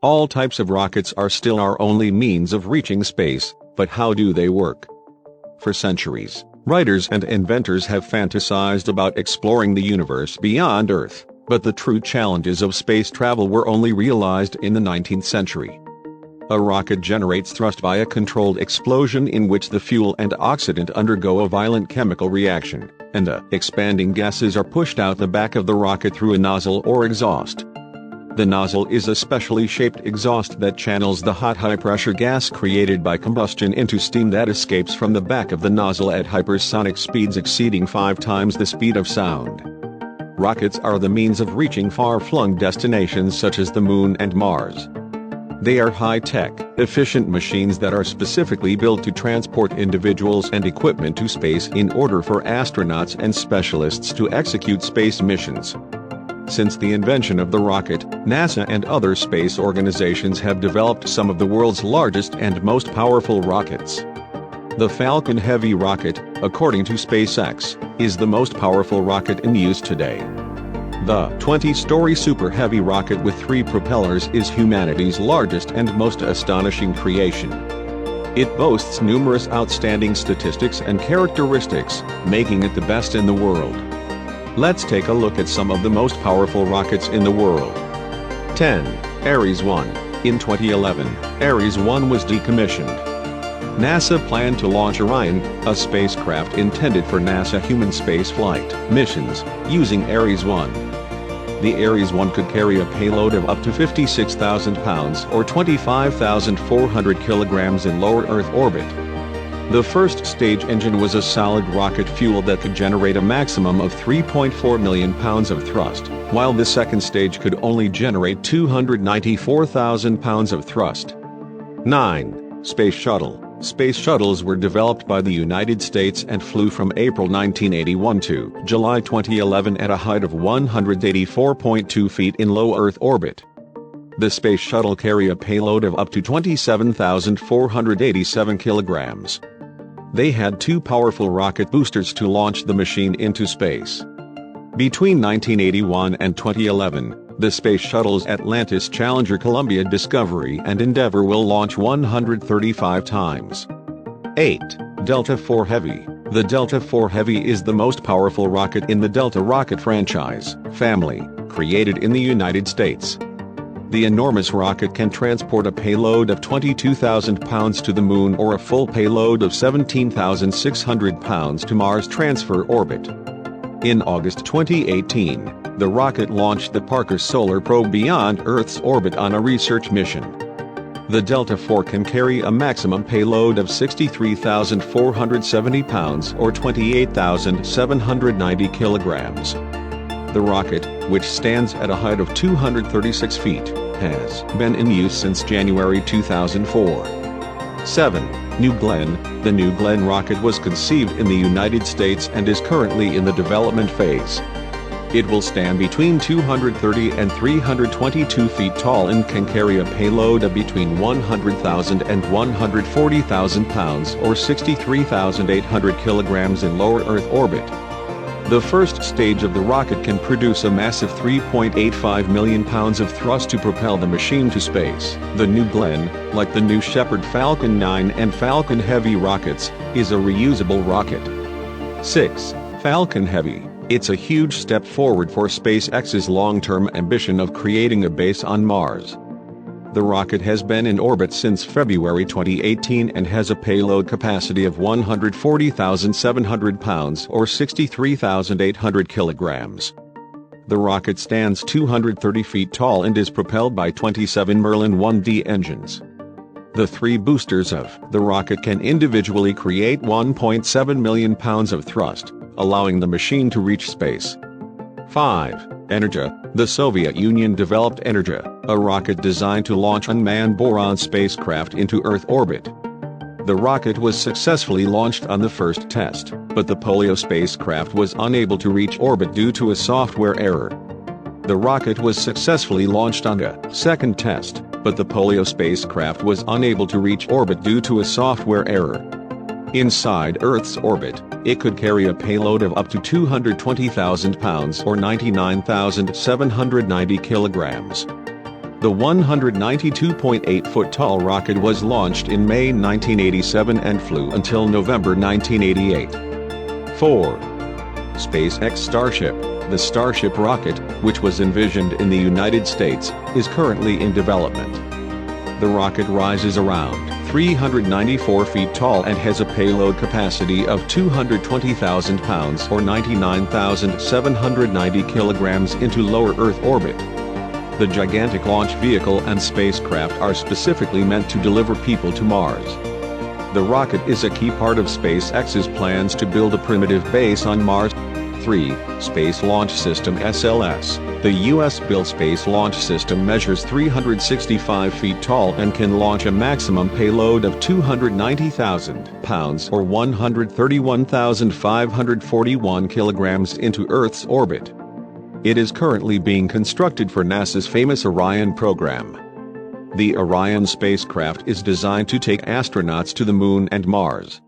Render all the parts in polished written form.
All types of rockets are still our only means of reaching space, but how do they work? For centuries, writers and inventors have fantasized about exploring the universe beyond Earth, but the true challenges of space travel were only realized in the 19th century. A rocket generates thrust by a controlled explosion in which the fuel and oxidant undergo a violent chemical reaction, and the expanding gases are pushed out the back of the rocket through a nozzle or exhaust. The nozzle is a specially shaped exhaust that channels the hot high-pressure gas created by combustion into steam that escapes from the back of the nozzle at hypersonic speeds exceeding 5 times the speed of sound. Rockets are the means of reaching far-flung destinations such as the Moon and Mars. They are high-tech, efficient machines that are specifically built to transport individuals and equipment to space in order for astronauts and specialists to execute space missions. Since the invention of the rocket, NASA and other space organizations have developed some of the world's largest and most powerful rockets. The Falcon Heavy rocket, according to SpaceX, is the most powerful rocket in use today. The 20-story Super Heavy rocket with 3 propellers is humanity's largest and most astonishing creation. It boasts numerous outstanding statistics and characteristics, making it the best in the world. Let's take a look at some of the most powerful rockets in the world. 10. Ares 1. In 2011, Ares 1 was decommissioned. NASA planned to launch Orion, a spacecraft intended for NASA human spaceflight missions, using Ares 1. The Ares 1 could carry a payload of up to 56,000 pounds or 25,400 kilograms in lower Earth orbit. The first stage engine was a solid rocket fuel that could generate a maximum of 3.4 million pounds of thrust, while the second stage could only generate 294,000 pounds of thrust. 9. Space Shuttle. Space shuttles were developed by the United States and flew from April 1981 to July 2011 at a height of 184.2 feet in low Earth orbit. The Space Shuttle carry a payload of up to 27,487 kilograms. They had 2 powerful rocket boosters to launch the machine into space. Between 1981 and 2011, the Space Shuttles Atlantis, Challenger, Columbia, Discovery, and Endeavour will launch 135 times. 8. Delta IV Heavy. The Delta IV Heavy is the most powerful rocket in the Delta rocket franchise family, created in the United States. The enormous rocket can transport a payload of 22,000 pounds to the Moon or a full payload of 17,600 pounds to Mars transfer orbit. In August 2018, the rocket launched the Parker Solar Probe beyond Earth's orbit on a research mission. The Delta IV can carry a maximum payload of 63,470 pounds or 28,790 kilograms. The rocket, which stands at a height of 236 feet, has been in use since January 2004. 7. New Glenn. The New Glenn rocket was conceived in the United States and is currently in the development phase. It will stand between 230 and 322 feet tall and can carry a payload of between 100,000 and 140,000 pounds or 63,800 kilograms in lower Earth orbit. The first stage of the rocket can produce a massive 3.85 million pounds of thrust to propel the machine to space. The New Glenn, like the New Shepard Falcon 9 and Falcon Heavy rockets, is a reusable rocket. 6. Falcon Heavy. It's a huge step forward for SpaceX's long-term ambition of creating a base on Mars. The rocket has been in orbit since February 2018 and has a payload capacity of 140,700 pounds or 63,800 kilograms. The rocket stands 230 feet tall and is propelled by 27 Merlin 1D engines. The 3 boosters of the rocket can individually create 1.7 million pounds of thrust, allowing the machine to reach space. 5. Energia. The Soviet Union developed Energia, a rocket designed to launch unmanned boron spacecraft into Earth orbit. The rocket was successfully launched on the first test, but the Polio spacecraft was unable to reach orbit due to a software error. The rocket was successfully launched on a second test, but the Polio spacecraft was unable to reach orbit due to a software error. Inside Earth's orbit, it could carry a payload of up to 220,000 pounds or 99,790 kilograms. The 192.8-foot-tall rocket was launched in May 1987 and flew until November 1988. 4. SpaceX Starship. The Starship rocket, which was envisioned in the United States, is currently in development. The rocket rises around 394 feet tall and has a payload capacity of 220,000 pounds or 99,790 kilograms into lower Earth orbit. The gigantic launch vehicle and spacecraft are specifically meant to deliver people to Mars. The rocket is a key part of SpaceX's plans to build a primitive base on Mars. 3. Space Launch System (SLS). The U.S.-built Space Launch System measures 365 feet tall and can launch a maximum payload of 290,000 pounds or 131,541 kilograms into Earth's orbit. It is currently being constructed for NASA's famous Orion program. The Orion spacecraft is designed to take astronauts to the Moon and Mars.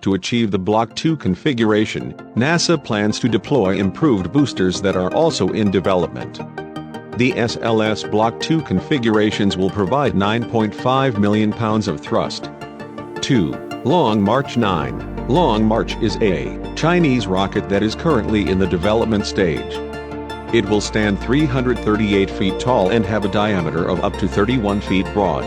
To achieve the Block 2 configuration, NASA plans to deploy improved boosters that are also in development. The SLS Block 2 configurations will provide 9.5 million pounds of thrust. 2. Long March 9. Long March is a Chinese rocket that is currently in the development stage. It will stand 338 feet tall and have a diameter of up to 31 feet broad.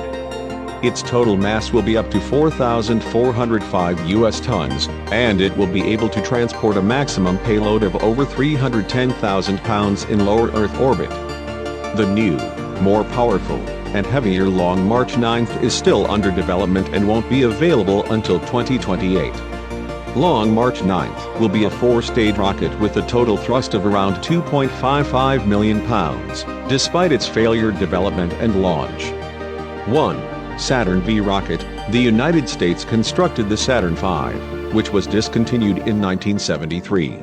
Its total mass will be up to 4,405 US tons, and it will be able to transport a maximum payload of over 310,000 pounds in lower Earth orbit. The new, more powerful, and heavier Long March 9 is still under development and won't be available until 2028. Long March 9 will be a 4-stage rocket with a total thrust of around 2.55 million pounds, despite its failure development and launch. 1. SATURN V Rocket. The United States constructed the SATURN V, which was discontinued in 1973.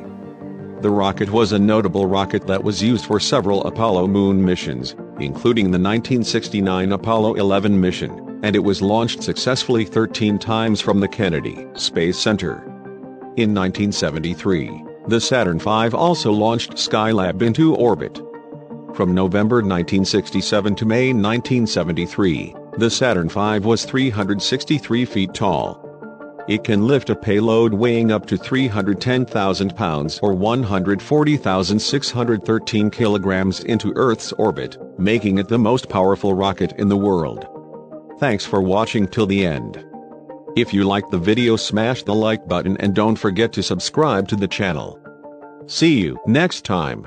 The rocket was a notable rocket that was used for several Apollo moon missions, including the 1969 Apollo 11 mission, and it was launched successfully 13 times from the Kennedy Space Center. In 1973, the SATURN V also launched Skylab into orbit. From November 1967 to May 1973, the SATURN V was 363 feet tall. It can lift a payload weighing up to 310,000 pounds or 140,613 kilograms into Earth's orbit, making it the most powerful rocket in the world. Thanks for watching till the end. If you liked the video, smash the like button and don't forget to subscribe to the channel. See you next time.